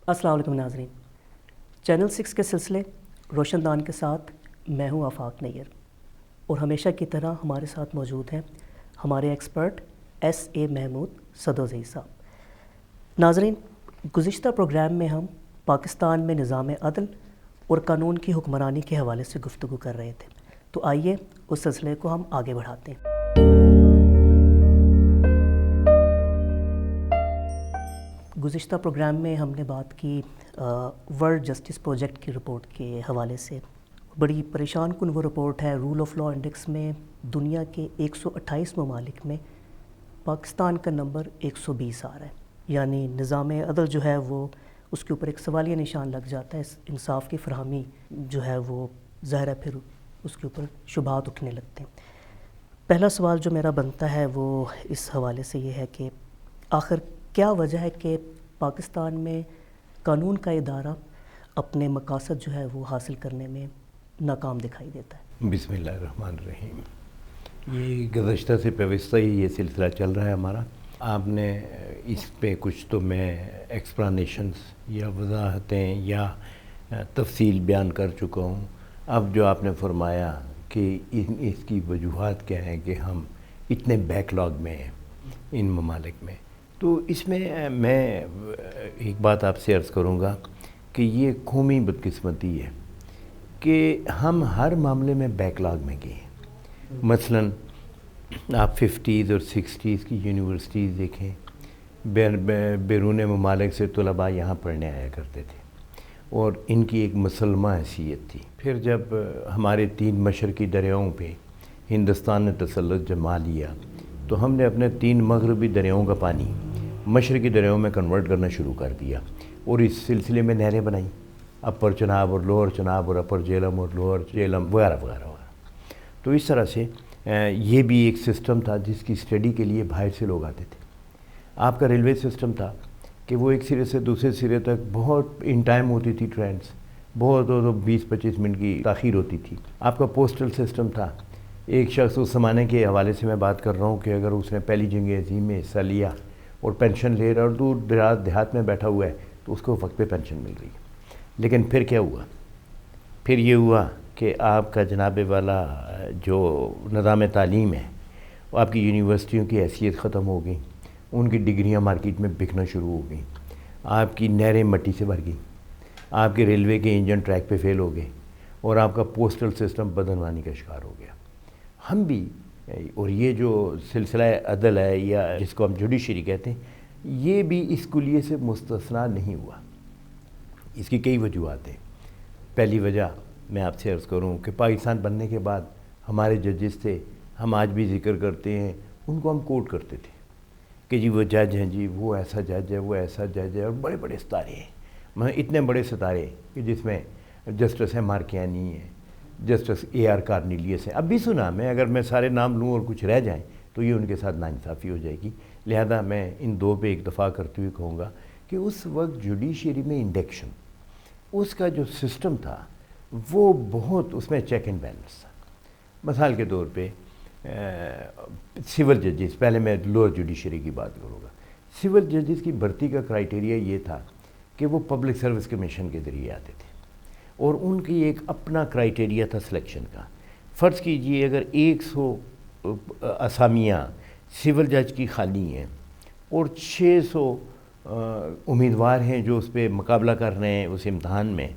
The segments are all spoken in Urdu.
السلام علیکم ناظرین، چینل 6 کے سلسلے روشن دان کے ساتھ میں ہوں آفاق نیر، اور ہمیشہ کی طرح ہمارے ساتھ موجود ہیں ہمارے ایکسپرٹ ایس اے محمود صدوزئی صاحب۔ ناظرین، گزشتہ پروگرام میں ہم پاکستان میں نظام عدل اور قانون کی حکمرانی کے حوالے سے گفتگو کر رہے تھے، تو آئیے اس سلسلے کو ہم آگے بڑھاتے ہیں۔ گزشتہ پروگرام میں ہم نے بات کی ورلڈ جسٹس پروجیکٹ کی رپورٹ کے حوالے سے۔ بڑی پریشان کن وہ رپورٹ ہے۔ رول آف لا انڈیکس میں دنیا کے 128 ممالک میں پاکستان کا نمبر 120 آ رہا ہے، یعنی نظام عدل جو ہے وہ اس کے اوپر ایک سوالیہ نشان لگ جاتا ہے۔ انصاف کی فراہمی جو ہے وہ ظاہر ہے پھر اس کے اوپر شبہات اٹھنے لگتے ہیں۔ پہلا سوال جو میرا بنتا ہے وہ اس حوالے سے یہ ہے کہ آخر کیا وجہ ہے کہ پاکستان میں قانون کا ادارہ اپنے مقاصد جو ہے وہ حاصل کرنے میں ناکام دکھائی دیتا ہے؟ بسم اللہ الرحمن الرحیم۔ یہ گزشتہ سے پیوستہ ہی یہ سلسلہ چل رہا ہے ہمارا۔ آپ نے اس پہ کچھ تو میں ایکسپلانیشنز یا وضاحتیں یا تفصیل بیان کر چکا ہوں۔ اب جو آپ نے فرمایا کہ اس کی وجوہات کیا ہیں کہ ہم اتنے بیک لاگ میں ہیں ان ممالک میں، تو اس میں ایک بات آپ سے عرض کروں گا کہ یہ قومی بدقسمتی ہے کہ ہم ہر معاملے میں بیک لاگ میں گئے ہیں۔ مثلاً آپ 50s اور 60s کی یونیورسٹیز دیکھیں، بیرون ممالک سے طلباء یہاں پڑھنے آیا کرتے تھے اور ان کی ایک مسلمہ حیثیت تھی۔ پھر جب ہمارے 3 مشرقی دریاؤں پہ ہندوستان نے تسلط جما لیا تو ہم نے اپنے 3 مغربی دریاؤں کا پانی مشرقی دریاؤں میں کنورٹ کرنا شروع کر دیا اور اس سلسلے میں نہریں بنائیں، اپر چناب اور لوور چناب اور اپر جیلم اور لوور جیلم وغیرہ وغیرہ وغیرہ۔ تو اس طرح سے یہ بھی ایک سسٹم تھا جس کی اسٹڈی کے لیے باہر سے لوگ آتے تھے۔ آپ کا ریلوے سسٹم تھا کہ وہ ایک سرے سے دوسرے سرے تک بہت ان ٹائم ہوتی تھی، ٹرینس بہت 20-25 منٹ کی تاخیر ہوتی تھی۔ آپ کا پوسٹل سسٹم تھا۔ ایک شخص اس زمانے کے حوالے سے میں بات کر رہا ہوں کہ اگر اس نے پہلی جنگ عظیم میں حصہ لیا اور پینشن لے رہا اور دور دراز دیہات میں بیٹھا ہوا ہے تو اس کو وقت پہ پینشن مل رہی ہے۔ لیکن پھر کیا ہوا؟ پھر یہ ہوا کہ آپ کا جناب والا جو نظام تعلیم ہے وہ آپ کی یونیورسٹیوں کی حیثیت ختم ہو گئی، ان کی ڈگریاں مارکیٹ میں بکنا شروع ہو گئیں، آپ کی نہریں مٹی سے بھر گئیں، آپ کے ریلوے کے انجن ٹریک پہ فیل ہو گئے اور آپ کا پوسٹل سسٹم بدعنوانی کا شکار ہو گیا۔ ہم بھی، اور یہ جو سلسلہ عدل ہے یا جس کو ہم جوڈیشری کہتے ہیں، یہ بھی اس کلیے سے مستثنیٰ نہیں ہوا۔ اس کی کئی وجوہات ہیں۔ پہلی وجہ میں آپ سے عرض کروں کہ پاکستان بننے کے بعد ہمارے ججز تھے، ہم آج بھی ذکر کرتے ہیں، ان کو ہم کوٹ کرتے تھے کہ جی وہ جج ہیں، جی وہ ایسا جج ہے، وہ ایسا جج ہے، اور بڑے بڑے ستارے ہیں، اتنے بڑے ستارے کہ جس میں جسٹس مارکیانی ہے، جسٹس AR کارنیلیس ہے۔ اب بھی سنا میں، اگر میں سارے نام لوں اور کچھ رہ جائیں تو یہ ان کے ساتھ ناانصافی ہو جائے گی، لہذا میں ان 2 پہ اکتفا کرتے ہوئے کہوں گا کہ اس وقت جوڈیشری میں انڈکشن، اس کا جو سسٹم تھا وہ بہت، اس میں چیک اینڈ بیلنس تھا۔ مثال کے طور پہ سول ججز، پہلے میں لوور جوڈیشری کی بات کروں گا۔ سول ججز کی بھرتی کا کرائیٹیریا یہ تھا کہ وہ پبلک سروس کمیشن کے ذریعے آتے تھے اور ان کی ایک اپنا کرائیٹیریا تھا سلیکشن کا۔ فرض کیجئے اگر 100 اسامیاں سول جج کی خالی ہیں اور 600 امیدوار ہیں جو اس پہ مقابلہ کر رہے ہیں اس امتحان میں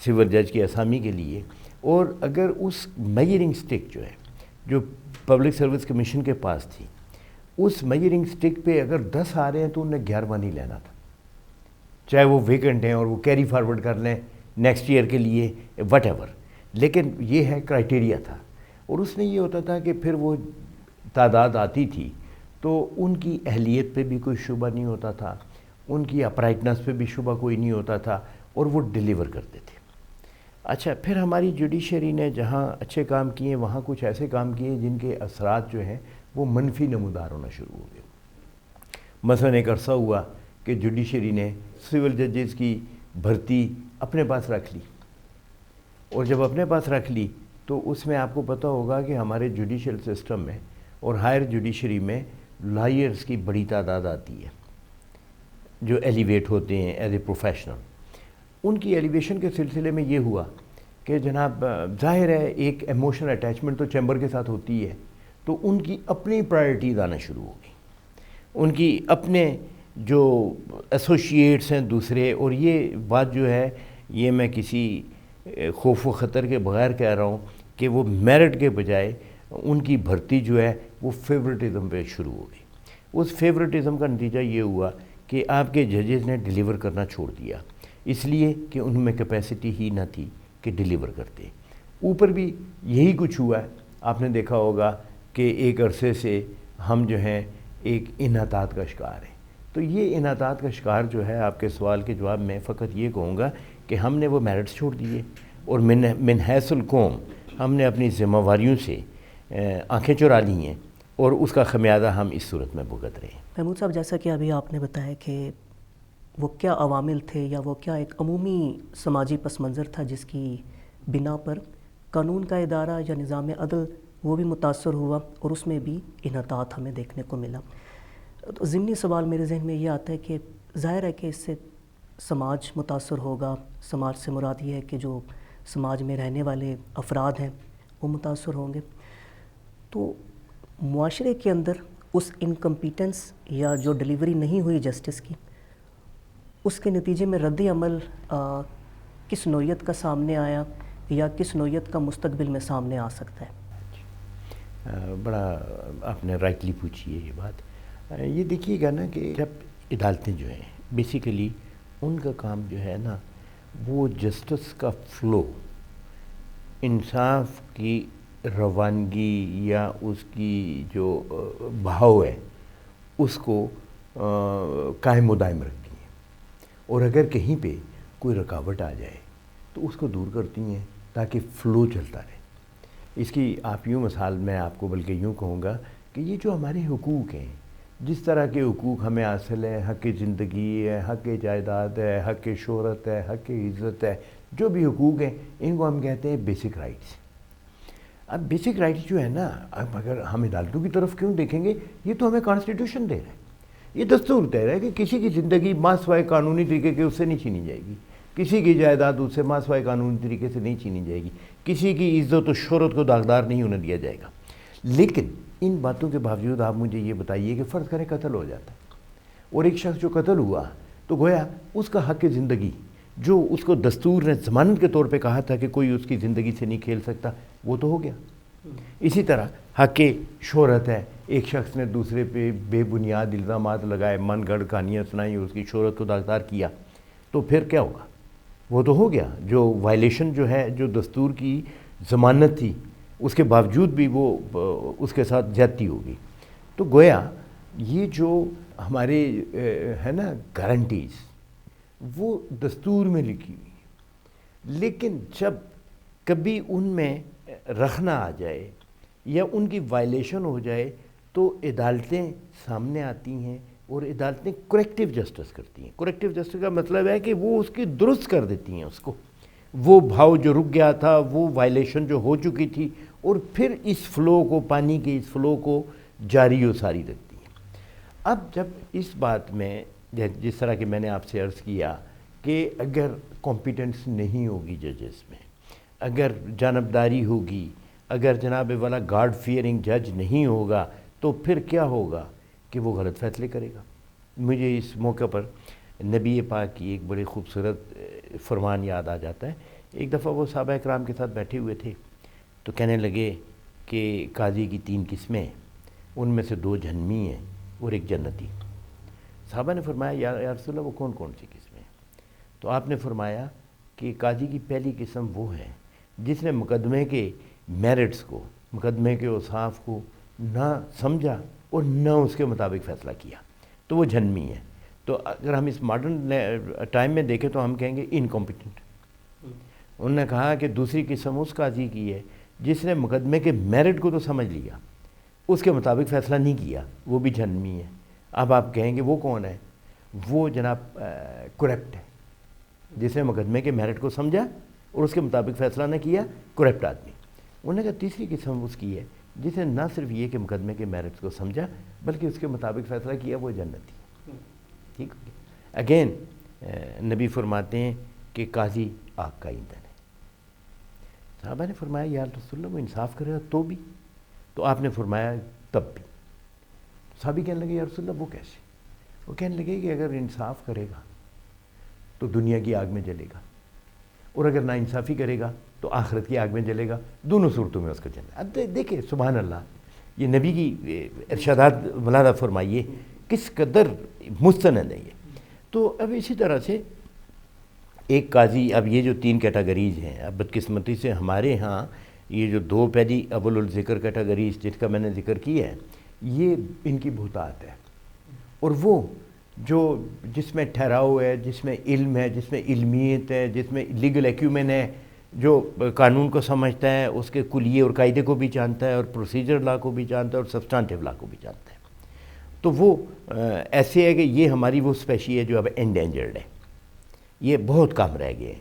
سول جج کی اسامی کے لیے، اور اگر اس میجرنگ سٹک جو ہے جو پبلک سروس کمیشن کے پاس تھی، اس میجرنگ سٹک پہ اگر 10 آ رہے ہیں تو انہیں 11واں نہیں لینا تھا، چاہے وہ ویکنٹ ہیں اور وہ کیری فارورڈ کر لیں نیکسٹ ایئر کے لیے وٹ ایور، لیکن یہ ہے کرائیٹیریا تھا۔ اور اس میں یہ ہوتا تھا کہ پھر وہ تعداد آتی تھی تو ان کی اہلیت پہ بھی کوئی شبہ نہیں ہوتا تھا، ان کی اپرائٹنس پہ بھی شبہ کوئی نہیں ہوتا تھا، اور وہ ڈیلیور کرتے تھے۔ اچھا، پھر ہماری جوڈیشری نے جہاں اچھے کام کیے وہاں کچھ ایسے کام کیے جن کے اثرات جو ہیں وہ منفی نمودار ہونا شروع ہو گئے۔ مثلاً ایک عرصہ ہوا کہ جوڈیشری نے سول ججز کی بھرتی اپنے پاس رکھ لی، اور جب اپنے پاس رکھ لی تو اس میں آپ کو پتہ ہوگا کہ ہمارے جوڈیشل سسٹم میں اور ہائر جوڈیشری میں لائرز کی بڑی تعداد آتی ہے جو ایلیویٹ ہوتے ہیں ایز اے پروفیشنل۔ ان کی ایلیویشن کے سلسلے میں یہ ہوا کہ جناب ظاہر ہے ایک ایموشنل اٹیچمنٹ تو چیمبر کے ساتھ ہوتی ہے، تو ان کی اپنی پرائرٹیز آنا شروع ہو گئی، ان کی اپنے جو ایسوسیٹس ہیں دوسرے. اور یہ بات جو ہے یہ میں کسی خوف و خطر کے بغیر کہہ رہا ہوں کہ وہ میرٹ کے بجائے ان کی بھرتی جو ہے وہ فیورٹزم پہ شروع ہو گئی. اس فیورٹزم کا نتیجہ یہ ہوا کہ آپ کے ججز نے ڈیلیور کرنا چھوڑ دیا، اس لیے کہ ان میں کیپیسٹی ہی نہ تھی کہ ڈیلیور کرتے. اوپر بھی یہی کچھ ہوا ہے. آپ نے دیکھا ہوگا کہ ایک عرصے سے ہم جو ہیں ایک انحطاط کا شکار ہیں. تو یہ انحطاط کا شکار جو ہے، آپ کے سوال کے جواب میں فقط یہ کہوں گا کہ ہم نے وہ میرٹس چھوڑ دیے اور من حیث القوم ہم نے اپنی ذمہ داریوں سے آنکھیں چرا لی ہیں، اور اس کا خمیازہ ہم اس صورت میں بھگت رہے ہیں. محمود صاحب، جیسا کہ ابھی آپ نے بتایا کہ وہ کیا عوامل تھے یا وہ کیا ایک عمومی سماجی پس منظر تھا جس کی بنا پر قانون کا ادارہ یا نظام عدل وہ بھی متاثر ہوا اور اس میں بھی انحطاط ہمیں دیکھنے کو ملا. تو ضمنی سوال میرے ذہن میں یہ آتا ہے کہ ظاہر ہے کہ اس سے سماج متاثر ہوگا. سماج سے مراد یہ ہے کہ جو سماج میں رہنے والے افراد ہیں وہ متاثر ہوں گے. تو معاشرے کے اندر اس انکمپیٹنس یا جو ڈیلیوری نہیں ہوئی جسٹس کی، اس کے نتیجے میں رد عمل کس نوعیت کا سامنے آیا یا کس نوعیت کا مستقبل میں سامنے آ سکتا ہے؟ بڑا آپ نے رائٹلی پوچھی ہے یہ بات. یہ دیکھیے گا نا کہ جب عدالتیں جو ہیں بیسیکلی ان کا کام جو ہے نا وہ جسٹس کا فلو، انصاف کی روانگی یا اس کی جو بہاؤ ہے اس کو قائم و دائم رکھتی ہیں، اور اگر کہیں پہ کوئی رکاوٹ آ جائے تو اس کو دور کرتی ہیں تاکہ فلو چلتا رہے. اس کی آپ یوں مثال میں آپ کو بلکہ یوں کہوں گا کہ یہ جو ہمارے حقوق ہیں، جس طرح کے حقوق ہمیں حاصل ہیں، حق زندگی ہے، حق جائیداد ہے، حق شہرت ہے، حق عزت ہے، جو بھی حقوق ہیں ان کو ہم کہتے ہیں بیسک رائٹس. اب بیسک رائٹس جو ہے نا، اب اگر ہم عدالتوں کی طرف کیوں دیکھیں گے، یہ تو ہمیں کانسٹیٹیوشن دے رہا ہے، یہ دستور دے رہا ہے کہ کسی کی زندگی ماسوائے قانونی طریقے کے اس سے نہیں چھینی جائے گی، کسی کی جائیداد اس سے ماسوائے قانونی طریقے سے نہیں چھینی جائے گی، کسی کی عزت و شہرت کو داغدار نہیں ہونے دیا جائے گا. لیکن ان باتوں کے باوجود آپ مجھے یہ بتائیے کہ فرض کریں قتل ہو جاتا ہے اور ایک شخص جو قتل ہوا تو گویا اس کا حق زندگی جو اس کو دستور نے ضمانت کے طور پہ کہا تھا کہ کوئی اس کی زندگی سے نہیں کھیل سکتا، وہ تو ہو گیا. اسی طرح حق شہرت ہے، ایک شخص نے دوسرے پہ بے بنیاد الزامات لگائے، من گھڑ کہانیاں سنائیں، اس کی شہرت کو داغدار کیا، تو پھر کیا ہوگا؟ وہ تو ہو گیا. جو وائلیشن جو ہے، جو دستور کی ضمانت تھی اس کے باوجود بھی وہ اس کے ساتھ زیادتی ہوگی. تو گویا یہ جو ہمارے ہے نا گارنٹیز وہ دستور میں لکھی ہوئی ہیں، لیکن جب کبھی ان میں رکھنا آ جائے یا ان کی وائلیشن ہو جائے تو عدالتیں سامنے آتی ہیں اور عدالتیں کریکٹیو جسٹس کرتی ہیں. کریکٹیو جسٹس کا مطلب ہے کہ وہ اس کی درست کر دیتی ہیں، اس کو وہ بھاؤ جو رک گیا تھا، وہ وائلیشن جو ہو چکی تھی، اور پھر اس فلو کو، پانی کے اس فلو کو جاری و ساری رکھتی ہیں. اب جب اس بات میں جس طرح کہ میں نے آپ سے عرض کیا کہ اگر کمپیٹنس نہیں ہوگی ججز میں، اگر جانبداری ہوگی، اگر جناب والا گاڈ فیئرنگ جج نہیں ہوگا تو پھر کیا ہوگا کہ وہ غلط فیصلے کرے گا. مجھے اس موقع پر نبی پاک کی ایک بڑی خوبصورت فرمان یاد آ جاتا ہے. ایک دفعہ وہ صحابہ اکرام کے ساتھ بیٹھے ہوئے تھے تو کہنے لگے کہ قاضی کی 3 قسمیں، ان میں سے 2 جہنمی ہیں اور 1 جنتی. صحابہ نے فرمایا یا رسول اللہ وہ کون کون سی قسمیں؟ تو آپ نے فرمایا کہ قاضی کی پہلی قسم وہ ہے جس نے مقدمے کے میرٹس کو، مقدمے کے اوصاف کو نہ سمجھا اور نہ اس کے مطابق فیصلہ کیا، تو وہ جہنمی ہے. تو اگر ہم اس ماڈرن ٹائم میں دیکھیں تو ہم کہیں گے انکمپیٹنٹ. انہوں نے کہا کہ دوسری قسم اس قاضی کی ہے جس نے مقدمے کے میرٹ کو تو سمجھ لیا، اس کے مطابق فیصلہ نہیں کیا، وہ بھی جہنمی ہے. اب آپ کہیں گے وہ کون ہے؟ وہ جناب کرپٹ ہے، جس نے مقدمے کے میرٹ کو سمجھا اور اس کے مطابق فیصلہ نہ کیا، کرپٹ آدمی. انہوں نے کہا تیسری قسم اس کی ہے جس نے نہ صرف یہ کہ مقدمے کے میرٹس کو سمجھا بلکہ اس کے مطابق فیصلہ کیا، وہ جنتی ہے. ٹھیک. اگین نبی فرماتے ہیں کہ قاضی آگ کا ایندھن ہے. صحابہ نے فرمایا یا رسول اللہ وہ انصاف کرے گا تو بھی؟ تو آپ نے فرمایا تب بھی. صحابی کہنے لگے یا رسول اللہ وہ کیسے؟ وہ کہنے لگے کہ اگر انصاف کرے گا تو دنیا کی آگ میں جلے گا، اور اگر نا انصافی کرے گا تو آخرت کی آگ میں جلے گا. دونوں صورتوں میں اس کا جلنا. اب دیکھیں سبحان اللہ، یہ نبی کی ارشادات ملاحظہ فرمائیے کس قدر مستند ہے یہ. تو اب اسی طرح سے ایک قاضی، اب یہ جو 3 کیٹاگریز ہیں، اب بدقسمتی سے ہمارے ہاں یہ جو 2 پہلی اول الذکر کیٹاگریز جس کا میں نے ذکر کیا ہے، یہ ان کی بہتات ہے. اور وہ جو جس میں ٹھہراؤ ہے، جس میں علم ہے، جس میں علمیت ہے، جس میں لیگل ایکیومن ہے، جو قانون کو سمجھتا ہے، اس کے کلیے اور قاعدے کو بھی جانتا ہے، اور پروسیجر لا کو بھی جانتا ہے، اور سبسٹانٹیو لا کو بھی جانتا ہے. تو وہ ایسے ہے کہ یہ ہماری وہ اسپیشی ہے جو اب انڈینجرڈ ہے، یہ بہت کم رہ گئے.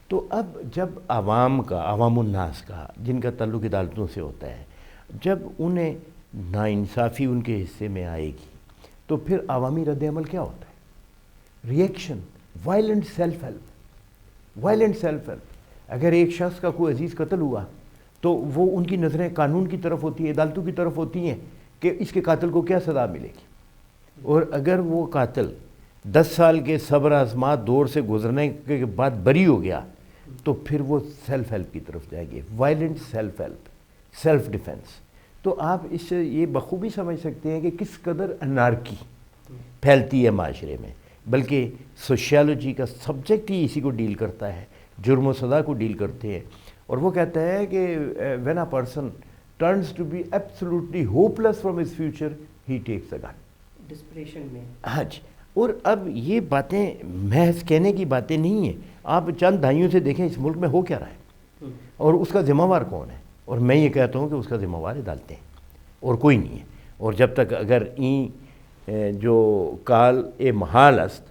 تو اب جب عوام الناس کا جن کا تعلق عدالتوں سے ہوتا ہے، جب انہیں ناانصافی ان کے حصے میں آئے گی تو پھر عوامی رد عمل کیا ہوتا ہے؟ Reaction, violent self help. اگر ایک شخص کا کوئی عزیز قتل ہوا تو وہ ان کی نظریں قانون کی طرف ہوتی ہیں، عدالتوں کی طرف ہوتی ہیں کہ اس کے قاتل کو کیا سزا ملے گی. اور اگر وہ قاتل 10 سال کے صبر آزمات دور سے گزرنے کے بعد بری ہو گیا تو پھر وہ سیلف ہیلپ کی طرف جائے گی. Violent self help, self defence. تو آپ اس سے یہ بخوبی سمجھ سکتے ہیں کہ کس قدر انارکی پھیلتی ہے معاشرے میں. بلکہ سوشیالوجی کا سبجیکٹ ہی اسی کو ڈیل کرتا ہے، جرم و سزا کو ڈیل کرتے ہیں. اور وہ کہتا ہے کہ when a person turns to be absolutely hopeless from his future, he takes a gun. Depression میں. ہاں جی. اور اب یہ باتیں محض کہنے کی باتیں نہیں ہیں. آپ چند دہائیوں سے دیکھیں اس ملک میں ہو کیا رہا ہے اور اس کا ذمہ وار کون ہے. اور میں یہ کہتا ہوں کہ اس کا ذمہ وار عدالتیں ہیں اور کوئی نہیں ہے. اور جب تک اگر جو کال اے محال است،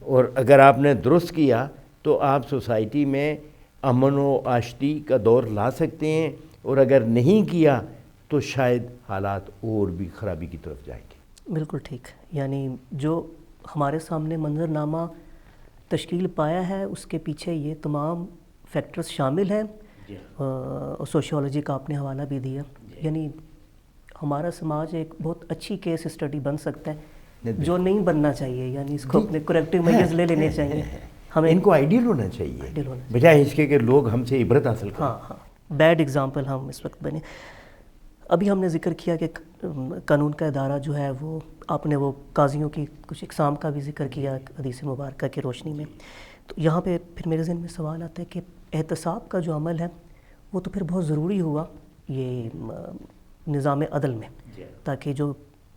اور اگر آپ نے درست کیا تو آپ سوسائٹی میں امن و آشتی کا دور لا سکتے ہیں، اور اگر نہیں کیا تو شاید حالات اور بھی خرابی کی طرف جائیں گے. بالکل ٹھیک. یعنی جو ہمارے سامنے منظرنامہ تشکیل پایا ہے اس کے پیچھے یہ تمام فیکٹرز شامل ہیں. اور سوشیولوجی کا آپ نے حوالہ بھی دیا. یعنی ہمارا سماج ایک بہت اچھی کیس اسٹڈی بن سکتا ہے جو نہیں بننا چاہیے. یعنی اس کو اپنے کریکٹیو میجرز لے لینے چاہیے. ہمیں ان کو آئیڈیل ہونا چاہیے بجائے اس کے کہ لوگ ہم سے عبرت حاصل کریں. ہاں بیڈ ایگزامپل ہم اس وقت بنے. ابھی ہم نے ذکر کیا کہ قانون کا ادارہ جو ہے وہ آپ نے وہ قاضیوں کی کچھ اقسام کا بھی ذکر کیا حدیث مبارکہ کی روشنی میں. تو یہاں پہ پھر میرے ذہن میں سوال آتا ہے کہ احتساب کا جو عمل ہے وہ تو پھر بہت ضروری ہوا یہ نظام عدل میں، تاکہ جو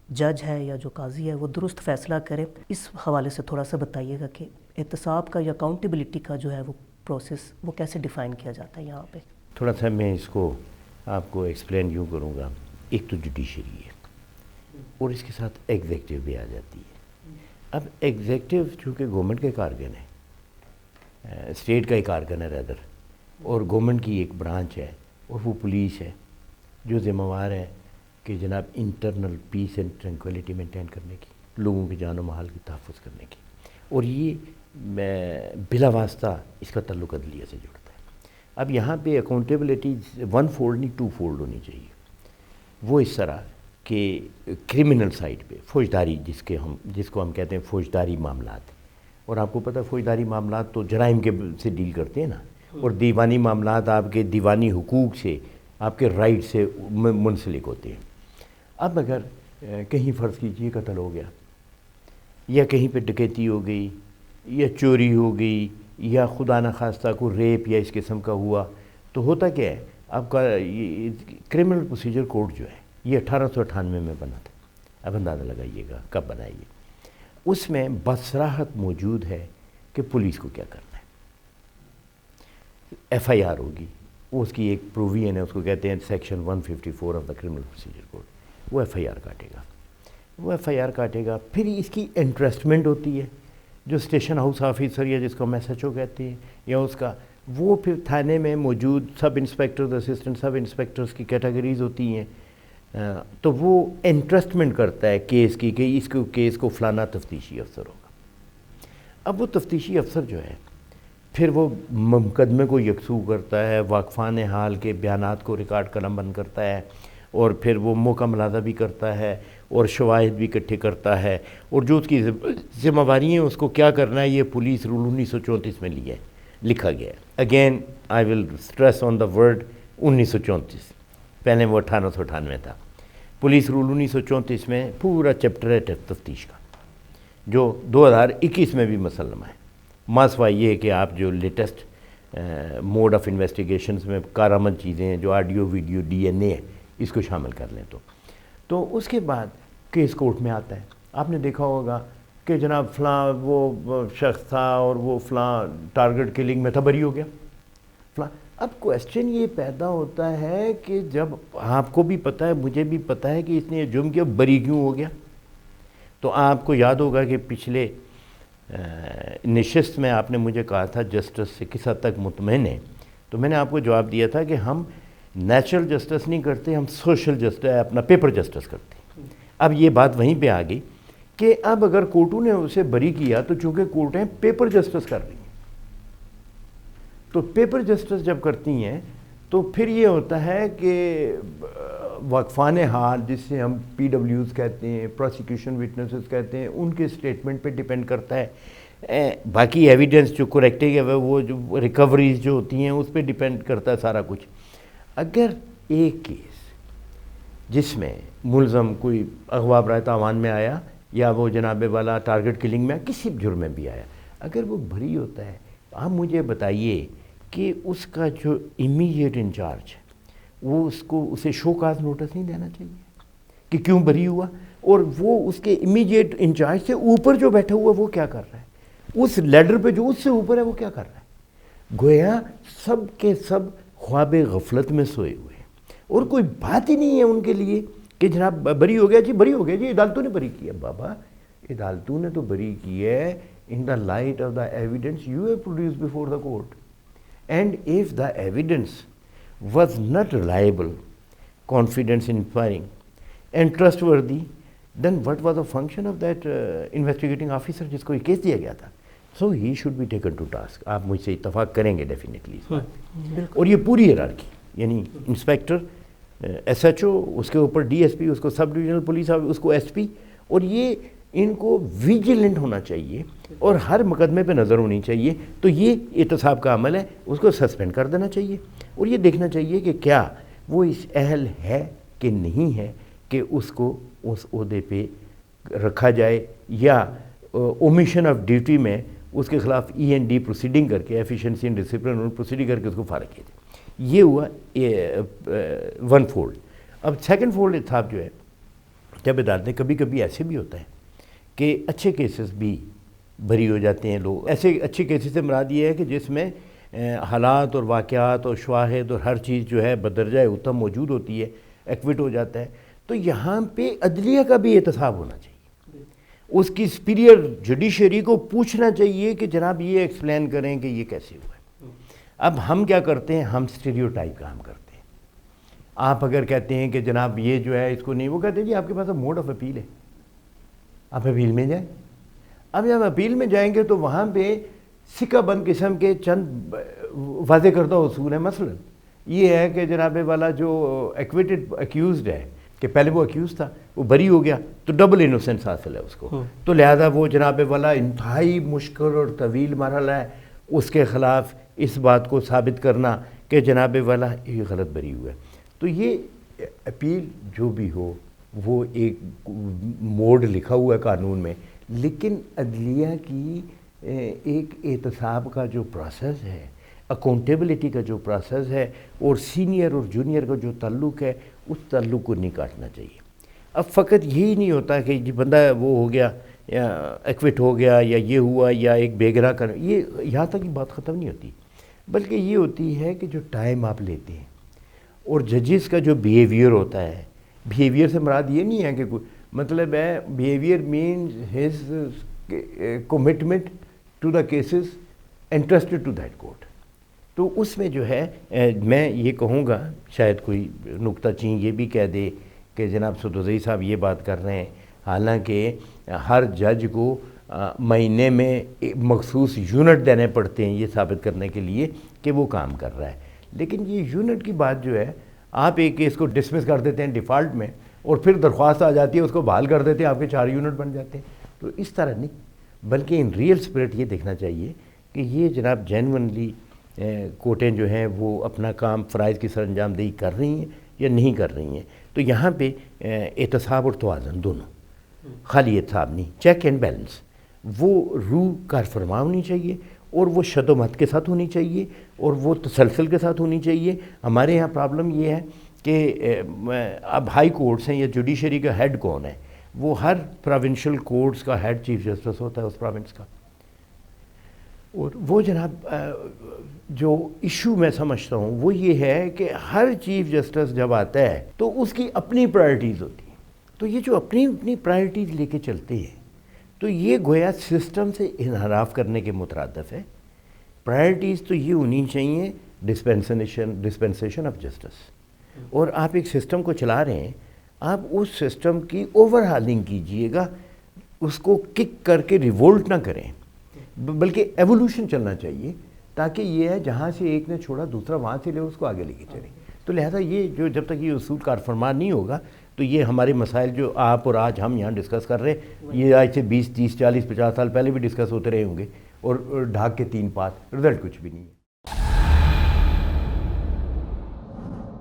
جج ہے یا جو قاضی ہے وہ درست فیصلہ کرے. اس حوالے سے تھوڑا سا بتائیے گا کہ احتساب کا یا اکاؤنٹیبلٹی کا جو ہے وہ پروسیس وہ کیسے ڈیفائن کیا جاتا ہے یہاں پہ. تھوڑا سا میں اس کو آپ کو ایکسپلین یوں کروں گا. ایک تو جوڈیشری ہے اور اس کے ساتھ ایگزیکٹو بھی آ جاتی ہے. اب ایگزیکٹو چونکہ گورنمنٹ کے کارکن ہے، اسٹیٹ کا ہی کارکن ہے ریدر، اور گورنمنٹ کی ایک برانچ ہے اور وہ پولیس ہے جو ذمہ وار ہے کہ جناب internal piece and tranquillity maintain کرنے کی، لوگوں کی جان و مال کی تحفظ کرنے کی. اور یہ بلا واسطہ اس کا تعلق عدلیہ سے جڑتا ہے. اب یہاں پہ اکاؤنٹیبلٹی 1 فولڈ نہیں 2 فولڈ ہونی چاہیے. وہ اس طرح کہ کرمنل سائڈ پہ فوجداری جس کو ہم کہتے ہیں فوجداری معاملات، اور آپ کو پتہ ہے فوجداری معاملات تو جرائم کے سے ڈیل کرتے ہیں نا، اور دیوانی معاملات آپ کے دیوانی حقوق سے، آپ کے رائٹ سے منسلک ہوتے ہیں. اب اگر کہیں فرض کیجیے قتل ہو گیا، یا کہیں پہ ڈکیتی ہو گئی، یا چوری ہو گئی، یا خدا نخواستہ کو ریپ یا اس قسم کا ہوا، تو ہوتا کیا ہے آپ کا کرمنل پروسیجر کوڈ جو ہے یہ 1898 میں بنا تھا. اب اندازہ لگائیے گا کب بنائیے. اس میں بصراحت موجود ہے کہ پولیس کو کیا کرنا ہے. ایف آئی آر ہوگی، وہ اس کی ایک پروویژن ہے، اس کو کہتے ہیں section 154 of the criminal procedure code. وہ ایف آئی آر کاٹے گا. پھر اس کی انٹرسٹمنٹ ہوتی ہے جو اسٹیشن ہاؤس آفیسر یا جس کو ہم ایس ایچ او کہتے ہیں، یا اس کا وہ پھر تھانے میں موجود سب انسپیکٹرز، اسسٹنٹ سب انسپیکٹرز کی کیٹیگریز ہوتی ہیں. تو وہ انٹرسٹمنٹ کرتا ہے کیس کی کہ کیس کو فلانا تفتیشی افسر ہوگا. اب وہ تفتیشی افسر جو ہے پھر وہ مقدمے کو یکسو کرتا ہے، واقفان حال کے بیانات کو ریکارڈ کرنا بند کرتا ہے، اور پھر وہ موقع ملاحظہ بھی کرتا ہے اور شواہد بھی اکٹھے کرتا ہے، اور جو اس کی ذمہ داری ہیں اس کو کیا کرنا ہے، یہ پولیس رول 1934 میں لکھا گیا ہے. Again I will stress on the word 1934، پہلے وہ 1898 تھا. پولیس رول 1934 میں پورا چیپٹر ہے تفتیش کا، جو 2021 میں بھی مسلم ہے. ماسوا یہ ہے کہ آپ جو لیٹسٹ موڈ آف انویسٹیگیشنز میں کارآمد چیزیں ہیں، جو آڈیو ویڈیو DNA ہے، اس کو شامل کر لیں. تو اس کے بعد کیس کورٹ میں آتا ہے. آپ نے دیکھا ہوگا کہ جناب فلاں وہ شخص تھا اور وہ فلاں ٹارگٹ کلنگ میں تھا، بری ہو گیا فلاں. اب کویسچن یہ پیدا ہوتا ہے کہ جب آپ کو بھی پتہ ہے، مجھے بھی پتہ ہے کہ اس نے یہ جرم کیا، بری کیوں ہو گیا؟ تو آپ کو یاد ہوگا کہ پچھلے نشست میں آپ نے مجھے کہا تھا جسٹس سے کس حد تک مطمئن ہے، تو میں نے آپ کو جواب دیا تھا کہ ہم نیچرل جسٹس نہیں کرتے، ہم سوشل جسٹس، اپنا پیپر جسٹس کرتے ہیں. اب یہ بات وہیں پہ آ گئی کہ اب اگر کورٹوں نے اسے بری کیا تو چونکہ کورٹیں پیپر جسٹس کر رہی ہیں، تو پیپر جسٹس جب کرتی ہیں تو پھر یہ ہوتا ہے کہ واقفان حال، جس سے ہم PWs کہتے ہیں، پروسیکیوشن وٹنسز کہتے ہیں، ان کے اسٹیٹمنٹ پہ ڈیپینڈ کرتا ہے. باقی ایویڈنس جو کریکٹنگ ہے وہ جو ریکوریز جو ہوتی ہیں اس پہ ڈیپینڈ کرتا ہے سارا کچھ. اگر ایک کیس جس میں ملزم کوئی اغوا برائے تاوان میں آیا یا وہ جناب والا ٹارگٹ کلنگ میں کسی جرم میں بھی آیا، اگر وہ بری ہوتا ہے، آپ مجھے بتائیے کہ اس کا جو امیڈیٹ انچارج ہے وہ اسے شو کاز نوٹس نہیں دینا چاہیے کہ کیوں بری ہوا، اور وہ اس کے امیڈیٹ انچارج سے اوپر جو بیٹھا ہوا وہ کیا کر رہا ہے، اس لیڈر پہ جو اس سے اوپر ہے وہ کیا کر رہا ہے؟ گویا سب کے سب خواب غفلت میں سوئے ہوئے ہیں، اور کوئی بات ہی نہیں ہے ان کے لیے کہ جناب بری ہو گیا جی، بری ہو گیا جی، عدالتوں نے بری کیا. بابا عدالتوں نے تو بری کی ہے in the light of the evidence you have produced before the court, and if the evidence was not reliable, confidence inspiring and trustworthy, then what was the function of that investigating officer جس کو یہ کیس دیا گیا تھا؟ So he should be taken to task. آپ مجھ سے اتفاق کریں گے ڈیفینیٹلی اس بات. اور یہ پوری ہیرارکی، یعنی انسپیکٹر، SHO، اس کے اوپر DSP، اس کو سب ڈویژنل پولیس، اس کو SP، اور یہ ان کو ویجیلنٹ ہونا چاہیے اور ہر مقدمے پہ نظر ہونی چاہیے. تو یہ احتساب کا عمل ہے، اس کو سسپینڈ کر دینا چاہیے، اور یہ دیکھنا چاہیے کہ کیا وہ اس اہل ہے کہ نہیں ہے کہ اس کو اس عہدے پہ رکھا جائے، یا اومیشن آف ڈیوٹی میں اس کے خلاف END پروسیڈنگ کر کے، ایفیشنسی اینڈ ڈسپلن پروسیڈنگ کر کے اس کو فارغ کیا جائے. یہ ہوا 1 فولڈ. اب 2nd فولڈ احتساب جو ہے، جب عدالتیں کبھی کبھی ایسے بھی ہوتا ہے کہ اچھے کیسز بھی بری ہو جاتے ہیں لوگ. ایسے اچھے کیسز سے مراد یہ ہے کہ جس میں حالات اور واقعات اور شواہد اور ہر چیز جو ہے بدرجہ اتم موجود ہوتی ہے، ایکوٹ ہو جاتا ہے. تو یہاں پہ عدلیہ کا بھی احتساب ہونا چاہیے، اس کی سپیریئر جوڈیشری کو پوچھنا چاہیے کہ جناب یہ ایکسپلین کریں کہ یہ کیسے ہوا ہے. اب ہم کیا کرتے ہیں، ہم اسٹیریوٹائپ کام کرتے ہیں. آپ اگر کہتے ہیں کہ جناب یہ جو ہے اس کو نہیں، وہ کہتے ہیں جی آپ کے پاس موڈ آف اپیل ہے، آپ اپیل میں جائیں. اب جب اپیل میں جائیں گے تو وہاں پہ سکہ بند قسم کے چند واضح کردہ اصول ہیں. مثلا یہ ہے کہ جناب والا جو ایکویٹڈ ایکیوزڈ ہے، کہ پہلے وہ ایکیوز تھا، وہ بری ہو گیا تو ڈبل انوسنس حاصل ہے اس کو، تو لہذا وہ جناب والا انتہائی مشکل اور طویل مرحلہ ہے اس کے خلاف اس بات کو ثابت کرنا کہ جناب والا یہ غلط بری ہوا ہے. تو یہ اپیل جو بھی ہو وہ ایک موڈ لکھا ہوا ہے قانون میں، لیکن عدلیہ کی ایک احتساب کا جو پروسیس ہے، اکاؤنٹیبلٹی کا جو پروسیس ہے، اور سینئر اور جونیئر کا جو تعلق ہے، اس تعلق کو نہیں کاٹنا چاہیے. اب فقط یہی نہیں ہوتا کہ جی بندہ وہ ہو گیا یا ایکوٹ ہو گیا یا یہ ہوا یا ایک بے گناہ کر، یہ یہاں تک کی بات ختم نہیں ہوتی، بلکہ یہ ہوتی ہے کہ جو ٹائم آپ لیتے ہیں اور ججز کا جو بیہیویئر ہوتا ہے. بیہیویئر سے مراد یہ نہیں ہے کہ مطلب ہے behaviour means his commitment to the cases interested to that court. تو اس میں جو ہے میں یہ کہوں گا، شاید کوئی نکتہ چین یہ بھی کہہ دے کہ جناب سدوزئی صاحب یہ بات کر رہے ہیں، حالانکہ ہر جج کو مہینے میں ایک مخصوص یونٹ دینے پڑتے ہیں یہ ثابت کرنے کے لیے کہ وہ کام کر رہا ہے. لیکن یہ یونٹ کی بات جو ہے آپ ایک کیس کو ڈسمس کر دیتے ہیں ڈیفالٹ میں اور پھر درخواست آ جاتی ہے اس کو بحال کر دیتے ہیں, آپ کے 4 یونٹ بن جاتے ہیں. تو اس طرح نہیں, بلکہ ان ریئل اسپرٹ یہ دیکھنا چاہیے کہ یہ جناب جینونلی کورٹیں جو ہیں وہ اپنا کام فرائض کی سر انجام دہی کر رہی ہیں یا نہیں کر رہی ہیں. تو یہاں پہ احتساب اور توازن دونوں, خالی احتساب نہیں, چیک اینڈ بیلنس, وہ روح کار فرما ہونی چاہیے اور وہ شد و مت کے ساتھ ہونی چاہیے اور وہ تسلسل کے ساتھ ہونی چاہیے. ہمارے یہاں پرابلم یہ ہے کہ اب ہائی کورٹس ہیں یا جوڈیشری کا ہیڈ کون ہے, وہ ہر پروونشل کورٹس کا ہیڈ چیف جسٹس ہوتا ہے اس پروونس کا. اور وہ جناب جو ایشو میں سمجھتا ہوں وہ یہ ہے کہ ہر چیف جسٹس جب آتا ہے تو اس کی اپنی پرائرٹیز ہوتی ہیں. تو یہ جو اپنی اپنی پرائرٹیز لے کے چلتے ہیں تو یہ گویا سسٹم سے انحراف کرنے کے مترادف ہے. پرائرٹیز تو یہ ہونی چاہیے ڈسپینسیشن آف جسٹس, اور آپ ایک سسٹم کو چلا رہے ہیں, آپ اس سسٹم کی اوور ہالنگ کیجئے گا, اس کو کک کر کے ریولٹ نہ کریں, بلکہ ایوولوشن چلنا چاہیے تاکہ یہ ہے جہاں سے ایک نے چھوڑا دوسرا وہاں سے لے اس کو آگے لے کے چلیں. تو لہذا یہ جو جب تک یہ اصول کار فرمان نہیں ہوگا تو یہ ہمارے مسائل جو آپ اور آج ہم یہاں ڈسکس کر رہے ہیں یہ آج سے 20 30 40 50 سال پہلے بھی ڈسکس ہوتے رہے ہوں گے, اور ڈھاک کے 3 پات, رزلٹ کچھ بھی نہیں ہے.